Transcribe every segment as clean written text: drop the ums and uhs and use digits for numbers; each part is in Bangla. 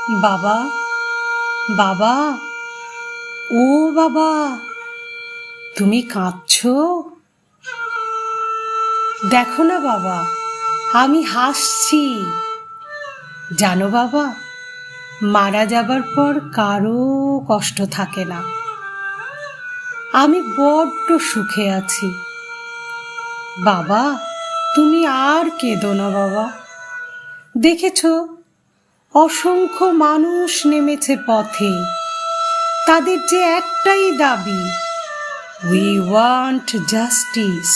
বাবা, বাবা, ও বাবা, তুমি কাঁদছো? দেখো না বাবা, আমি হাসছি। জানো বাবা, মারা যাবার পর কারো কষ্ট থাকে না। আমি বড্ড সুখে আছি। বাবা, তুমি আর কেঁদো না বাবা। দেখেছো, অসংখ্য মানুষ নেমেছে পথে। তাদের যে একটাই দাবি, উই ওয়ান্ট জাস্টিস।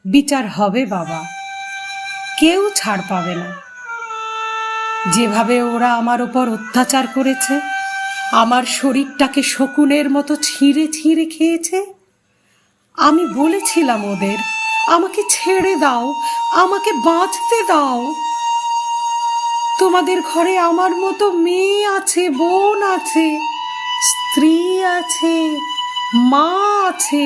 বিচার হবে বাবা, কেউ ছাড় পাবে না। যেভাবে ওরা আমার ওপর অত্যাচার করেছে, আমার শরীরটাকে শকুনের মতো ছিঁড়ে ছিঁড়ে খেয়েছে, আমি বলেছিলাম ওদের, আমাকে ছেড়ে দাও, আমাকে বাঁচতে দাও। তোমাদের ঘরে আমার মতো মেয়ে আছে, বোন আছে, স্ত্রী আছে, মা আছে,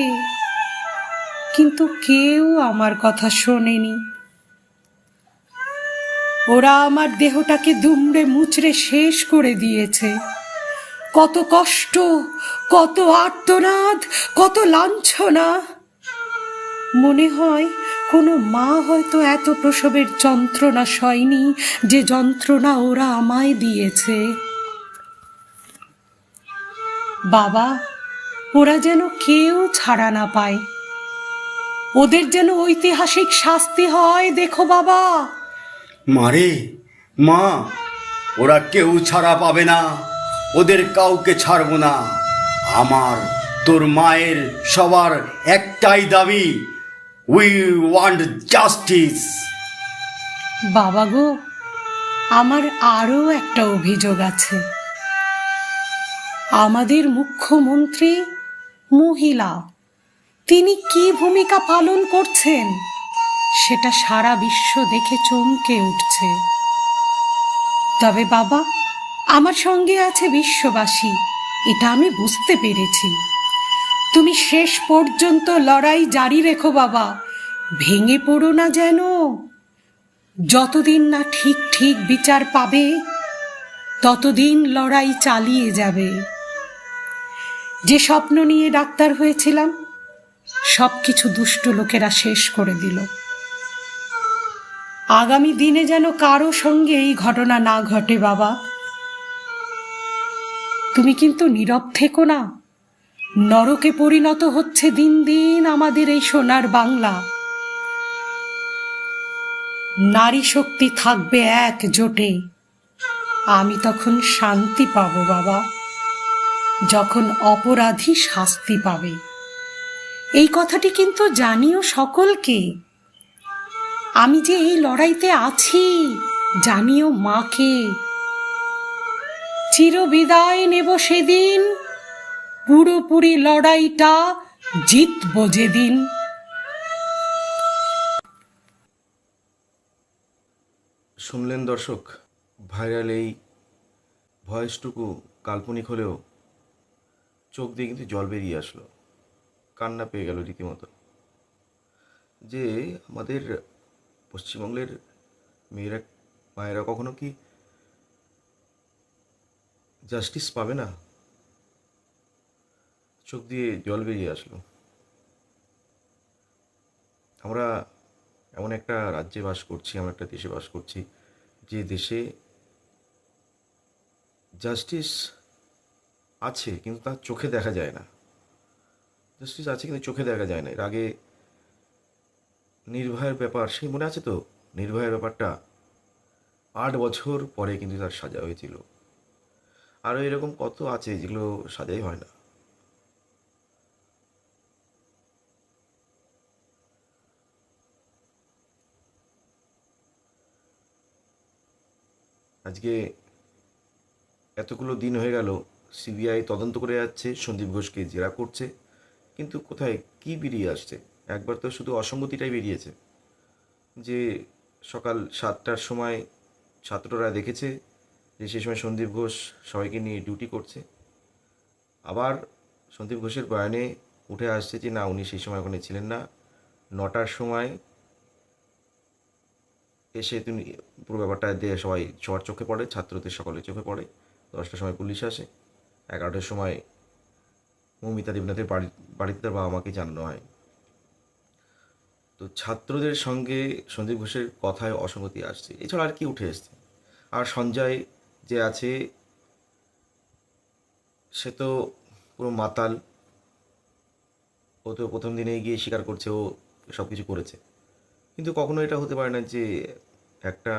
কিন্তু কেউ আমার কথা শোনেনি। ওরা আমার দেহটাকে দুমড়ে মুচড়ে শেষ করে দিয়েছে। কত কষ্ট, কত আর্তনাদ, কত লাঞ্ছনা। মনে হয় কোনো মা হয়তো এত প্রসবের যন্ত্রণা সয়নি, যে যন্ত্রণা ওরা আমায় দিয়েছে। বাবা, ওরা যেন কেউ ছাড়া না পায়, ওদের যেন ঐতিহাসিক শাস্তি হয়। দেখো বাবা। মারে, মা, ওরা কেউ ছাড়া পাবে না, ওদের কাউকে ছাড়বো না। আমার, তোর মায়ের, সবার একটাই দাবি, উই ওয়ান্ট জাস্টিস। বাবা গো, আমার আরও একটা অভিযোগ আছে। আমাদের মুখ্যমন্ত্রী মহিলা, তিনি কি ভূমিকা পালন করছেন সেটা সারা বিশ্ব দেখে চমকে উঠছে। তবে বাবা, আমার সঙ্গে আছে বিশ্ববাসী, এটা আমি বুঝতে পেরেছি। তুমি শেষ পর্যন্ত লড়াই জারি রেখো বাবা, ভেঙে পড়ো না যেন। যতদিন না ঠিক ঠিক বিচার পাবে, ততদিন লড়াই চালিয়ে যাবে। যে স্বপ্ন নিয়ে ডাক্তার হয়েছিলাম, সবকিছু দুষ্ট লোকেরা শেষ করে দিল। আগামী দিনে যেন কারো সঙ্গে এই ঘটনা না ঘটে বাবা। তুমি কিন্তু নীরব থেকো না। নরকে পরিণত হচ্ছে দিন দিন আমাদের এই সোনার বাংলা। নারী শক্তি থাকবে একজোটে। আমি তখন শান্তি পাবো বাবা, যখন অপরাধী শাস্তি পাবে। এই কথাটি কিন্তু জানিও সকলকে। আমি যে এই লড়াইতে আছি, জানিও মাকে। চিরবিদায় নেব সেদিন, পুরোপুরি লড়াইটা জিতবো যেদিন। শুনলেন দর্শক, ভাইরাল এই ভয়েসটুকু কাল্পনিক হলেও চোখ দিয়ে কিন্তু জল বেরিয়ে আসলো, কান্না পেয়ে গেল রীতিমতো। যে আমাদের পশ্চিমবঙ্গের মেয়েরা, মায়েরা কখনো কি জাস্টিস পাবে না? চোখ দিয়ে জল বেরিয়ে আসলো। আমরা এমন একটা রাজ্যে বাস করছি, এমন একটা দেশে বাস করছি, যে দেশে জাস্টিস আছে কিন্তু তার চোখে দেখা যায় না। জাস্টিস আছে কিন্তু চোখে দেখা যায় না। এর আগে নির্ভয়ের ব্যাপার, সেই মনে আছে তো? নির্ভয়ের ব্যাপারটা 8 বছর পরে কিন্তু তার সাজা হয়েছিল। আরও এরকম কত আছে যেগুলো সাজাই হয় না। আজকে এতগুলো দিন হয়ে গেল, সিবিআই তদন্ত করে যাচ্ছে, সন্দীপ ঘোষকে জেরা করছে, কিন্তু কোথায় কি বেরিয়ে আসছে? একবার তো শুধু অসঙ্গতিটাই বেরিয়েছে, যে সকাল 7টার সময় ছাত্ররা দেখেছে যে সে সময় সন্দীপ ঘোষ সবাইকে নিয়ে ডিউটি করছে। আবার সন্দীপ ঘোষের বয়ানে উঠে আসছে যে না, উনি সেই সময় ওখানে ছিলেন না। 9টার সময় এসে তিনি পুরো ব্যাপারটা দিয়ে সবার চোখে পড়ে, ছাত্রদের সকলের চোখে পড়ে। 10টার সময় পুলিশ আসে, 11টার সময় মৌমিতা দেবনাথের বাড়িতে তার বাবা মাকে জানানো হয়। তো ছাত্রদের সঙ্গে সন্দীপ ঘোষের কথায় অসঙ্গতি আসছে, এছাড়া আর কি উঠে এসছে? আর সঞ্জয় যে আছে সে তো পুরো মাতাল। ও তো প্রথম দিনেই গিয়ে স্বীকার করছে ও সব কিছু করেছে, কিন্তু কখনো এটা হতে পারে না যে একটা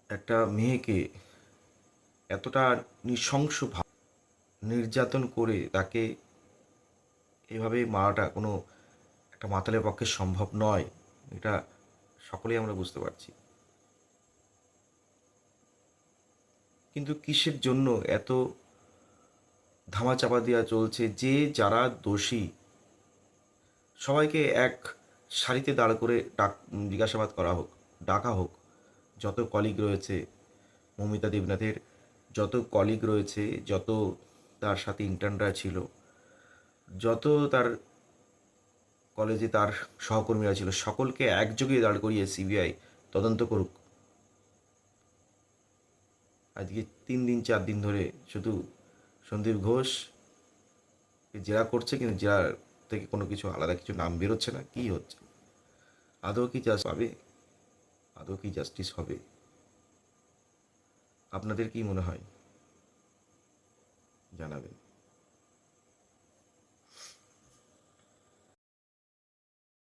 একটা মেয়েকে এতটা নৃশংসভাবে নির্যাতন করে তাকে এভাবে মারাটা কোনো একটা মাতালের পক্ষে সম্ভব নয়। এটা সকলেই আমরা বুঝতে পারছি। কিন্তু কিসের জন্য এত ধামাচাপা দেওয়া চলছে? যে যারা দোষী সবাইকে এক সারিতে দাঁড় করে জিজ্ঞাসাবাদ করা হোক, ডাকা হোক। যত কলিগ রয়েছে মৌমিতা দেবনাথের, যত কলিগ রয়েছে, যত তার সাথে ইন্টার্নরা ছিল, যত তার কলেজে তার সহকর্মীরা ছিল, সকলকে একযোগে দাঁড় করিয়ে সিবিআই তদন্ত করুক। আজকে 3 দিন 4 দিন ধরে শুধু সন্দীপ ঘোষ জেরা করছে, কিন্তু জেরা থেকে কোনো কিছু আলাদা কিছু নাম বেরোচ্ছে না। কী হচ্ছে? আদৌ কি জাস্ট পাবে? আদৌ কি জাস্টিস হবে? আপনাদের কি মনে হয় জানাবেন।